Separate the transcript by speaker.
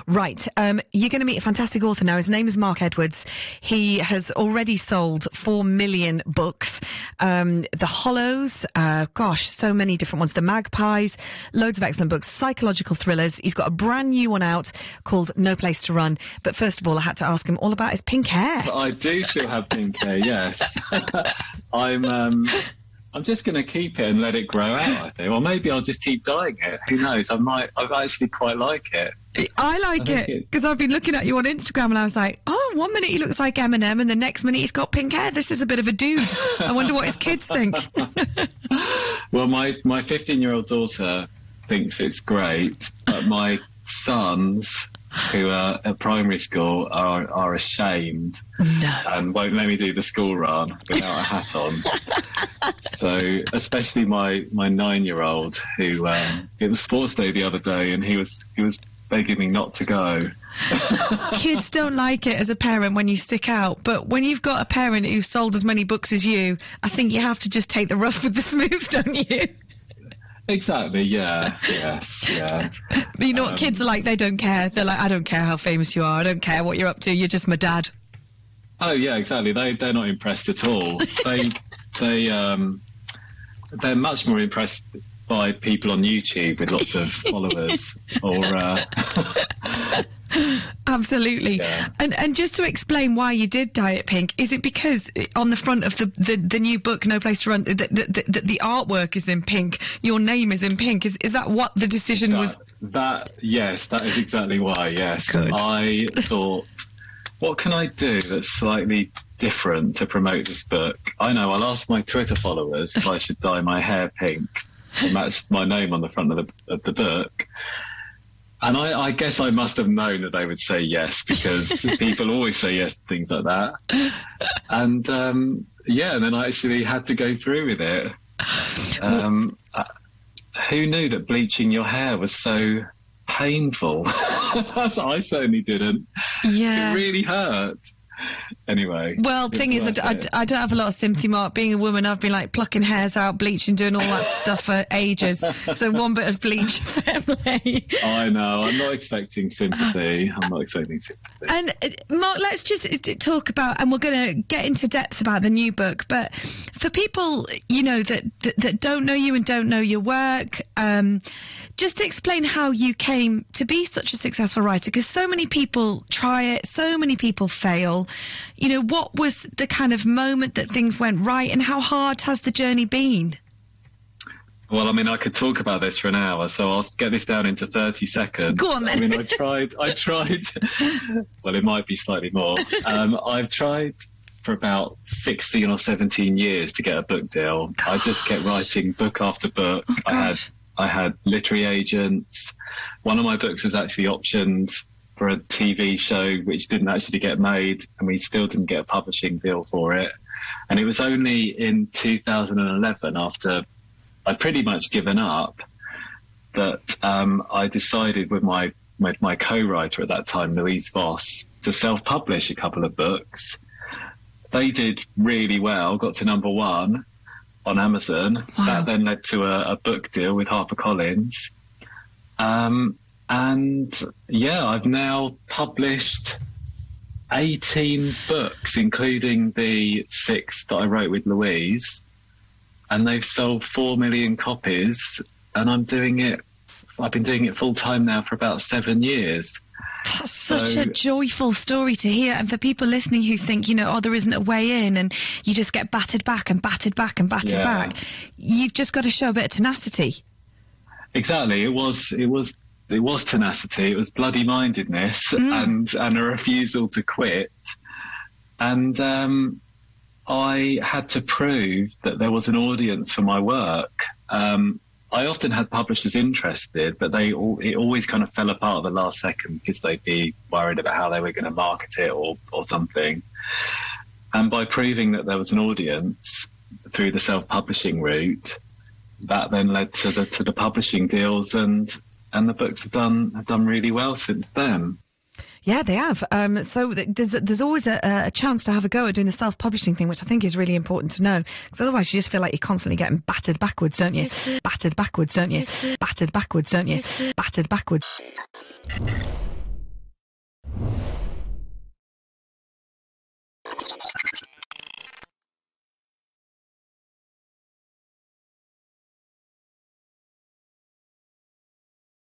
Speaker 1: Right, you're going to meet a fantastic author now. His name is Mark Edwards. He has already sold 4 million books. The Hollows, gosh, so many different ones. The Magpies, loads of excellent books, psychological thrillers. He's got a brand new one out called No Place to Run. But first of all, I had to ask him all about his pink hair.
Speaker 2: I do still have pink hair, yes. I'm just going to keep it and let it grow out, I think. Or maybe I'll just keep dyeing it. Who knows? I actually quite like it.
Speaker 1: I like it because I've been looking at you on Instagram and I was like, oh, one minute he looks like Eminem and the next minute he's got pink hair. This is a bit of a dude. I wonder what his kids think.
Speaker 2: Well, my 15-year-old daughter thinks it's great, but my sons, who are at primary school, are ashamed and won't let me do the school run without a hat on. So, especially my 9-year-old, who it was sports day the other day, and he was begging me not to go.
Speaker 1: Kids don't like it as a parent when you stick out, but when you've got a parent who's sold as many books as you, I think you have to just take the rough with the smooth, don't you?
Speaker 2: Exactly, yeah, yes, yeah.
Speaker 1: But you know what kids are like? They don't care. They're like, I don't care how famous you are. I don't care what you're up to. You're just my dad.
Speaker 2: Oh, yeah, exactly. They're not impressed at all. They're much more impressed by people on YouTube with lots of followers or
Speaker 1: Absolutely.
Speaker 2: Yeah.
Speaker 1: And just to explain why you did dye it pink, is it because on the front of the new book, No Place to Run, the artwork is in pink, your name is in pink? Is that what the decision was?
Speaker 2: Yes, that is exactly why, yes.
Speaker 1: Good.
Speaker 2: I thought, what can I do that's slightly different to promote this book? I know, I'll ask my Twitter followers if I should dye my hair pink and match my name on the front of the book. And I guess I must have known that they would say yes, because people always say yes to things like that. And, and then I actually had to go through with it. Who knew that bleaching your hair was so painful? I certainly didn't.
Speaker 1: Yeah.
Speaker 2: It really hurt. Anyway.
Speaker 1: Well, thing is, I don't have a lot of sympathy, Mark. Being a woman, I've been like plucking hairs out, bleaching, doing all that stuff for ages. So one bit of bleach family.
Speaker 2: I know. I'm not expecting sympathy.
Speaker 1: And Mark, let's just talk about, and we're going to get into depth about the new book. But for people, you know, that don't know you and don't know your work, just to explain how you came to be such a successful writer, because so many people try it, so many people fail. You know, what was the kind of moment that things went right, and how hard has the journey been?
Speaker 2: Well, I mean, I could talk about this for an hour, so I'll get this down into 30 seconds.
Speaker 1: Go on then.
Speaker 2: I mean, I tried, well, it might be slightly more. I've tried for about 16 or 17 years to get a book deal. I just kept writing book after book.
Speaker 1: Oh,
Speaker 2: I had literary agents. One of my books was actually optioned for a TV show which didn't actually get made, and we still didn't get a publishing deal for it. And it was only in 2011, after I'd pretty much given up, that I decided with my co-writer at that time, Louise Voss, to self-publish a couple of books. They did really well, got to #1 on Amazon.
Speaker 1: Wow.
Speaker 2: That then led to a book deal with HarperCollins. And yeah, I've now published 18 books, including the 6 that I wrote with Louise, and they've sold 4 million copies, and I've been doing it full time now for about 7 years.
Speaker 1: That's such a joyful story to hear. And for people listening who think, you know, oh, there isn't a way in, and you just get battered back and battered back and battered back, you've just got to show a bit of tenacity. Exactly.
Speaker 2: It was tenacity. It was bloody-mindedness and a refusal to quit. And I had to prove that there was an audience for my work. I often had publishers interested, but it always kind of fell apart at the last second because they'd be worried about how they were going to market it or something. And by proving that there was an audience through the self-publishing route, that then led to the publishing deals, and the books have done really well since then.
Speaker 1: Yeah, they have. So there's always a chance to have a go at doing the self-publishing thing, which I think is really important to know, because otherwise you just feel like you're constantly getting battered backwards, don't you? Battered backwards, don't you? Battered backwards, don't you? Battered backwards.